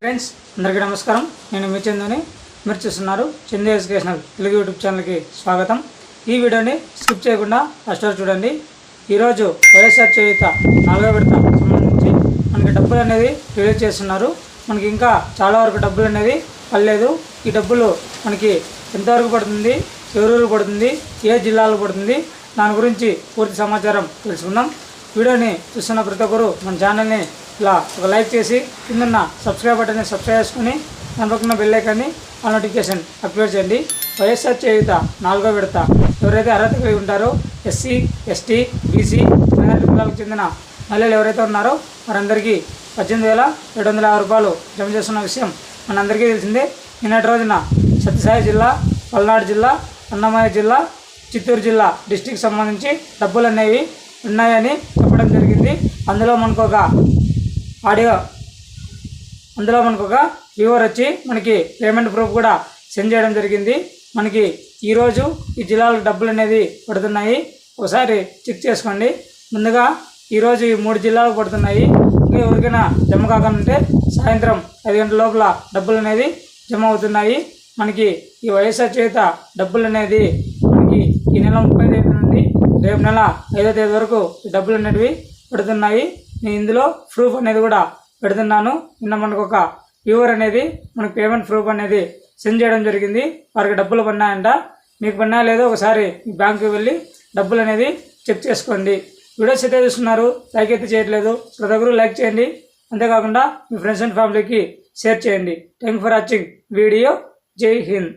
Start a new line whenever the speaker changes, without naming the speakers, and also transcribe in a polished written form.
Friends అందరికీ నమస్కారం. నేను మీ చందుని. మీరు చూస్తున్నారు చందు ఎడ్యుకేషనల్ తెలుగు యూట్యూబ్ ఛానల్కి స్వాగతం. ఈ వీడియోని స్కిప్ చేయకుండా ఫస్ట్ వరకు చూడండి. ఈరోజు వైఎస్ఆర్ చేయూత 4వ విడత సంబంధించి మనకి డబ్బులు అనేది రిలీజ్ చేస్తున్నారు. మనకి ఇంకా చాలా వరకు డబ్బులు అనేది పడలేదు. ఈ డబ్బులు మనకి ఎంతవరకు పడుతుంది, ఎవరెవరు పడుతుంది, ఏ జిల్లాలో పడుతుంది, దాని గురించి పూర్తి సమాచారం తెలుసుకుందాం. వీడియోని చూస్తున్న ప్రతి ఒక్కరు మన ఛానల్ని ఇలా ఒక లైక్ చేసి కింద సబ్స్క్రైబ్ బటన్ని సబ్స్క్రైబ్ చేసుకుని దాని పక్కన బెల్ ఐకాన్ని ఆ నోటిఫికేషన్ యాక్టివేట్ చేయండి. వైఎస్ఆర్ చేయూత 4వ విడత ఎవరైతే అర్హత కలిగి ఉంటారో ఎస్సీ, ఎస్టీ, బీసీ, మైనారిటీ కులాలకు చెందిన మహిళలు ఎవరైతే ఉన్నారో వారందరికీ 18,750 రూపాయలు జమ చేస్తున్న విషయం మనందరికీ తెలిసిందే. నిన్నటి రోజున సత్యసాయి జిల్లా, పల్నాడు జిల్లా, అన్నమయ్య జిల్లా, చిత్తూరు జిల్లా డిస్టిక్ సంబంధించి డబ్బులు అనేవి ఉన్నాయని చెప్పడం జరిగింది. అందులో మనకు ఒక వ్యూవర్ వచ్చి మనకి పేమెంట్ ప్రూఫ్ కూడా సెండ్ చేయడం జరిగింది. మనకి ఈరోజు ఈ జిల్లాలకు డబ్బులు అనేది పడుతున్నాయి. ఒకసారి చెక్ చేసుకోండి. ముందుగా ఈరోజు ఈ 3 జిల్లాలకు పడుతున్నాయి. ఇంకా ఎవరికైనా జమ కాకుంటే సాయంత్రం 5 గంటల లోపల డబ్బులు అనేది జమ అవుతున్నాయి. మనకి ఈ వైఎస్ఆర్ చేయూత డబ్బులు అనేది మనకి ఈ నెల 30 తేదీ నుండి రేపు నెల 5వ తేదీ వరకు ఈ డబ్బులు అనేవి పెడుతున్నాయి. నేను ఇందులో ప్రూఫ్ అనేది కూడా పెడుతున్నాను. నిన్న మనకు ఒక వ్యూవర్ అనేది మనకు పేమెంట్ ప్రూఫ్ అనేది సెండ్ చేయడం జరిగింది. వారికి డబ్బులు పడినాయంట. మీకు పడినా లేదో ఒకసారి బ్యాంకుకి వెళ్ళి డబ్బులు అనేది చెక్ చేసుకోండి. వీడియోస్ అయితే చూస్తున్నారు, లైక్ అయితే చేయట్లేదు. ప్రతి ఒక్కరు లైక్ చేయండి. అంతేకాకుండా మీ ఫ్రెండ్స్ అండ్ ఫ్యామిలీకి షేర్ చేయండి. Thank for watching video. జై హింద్.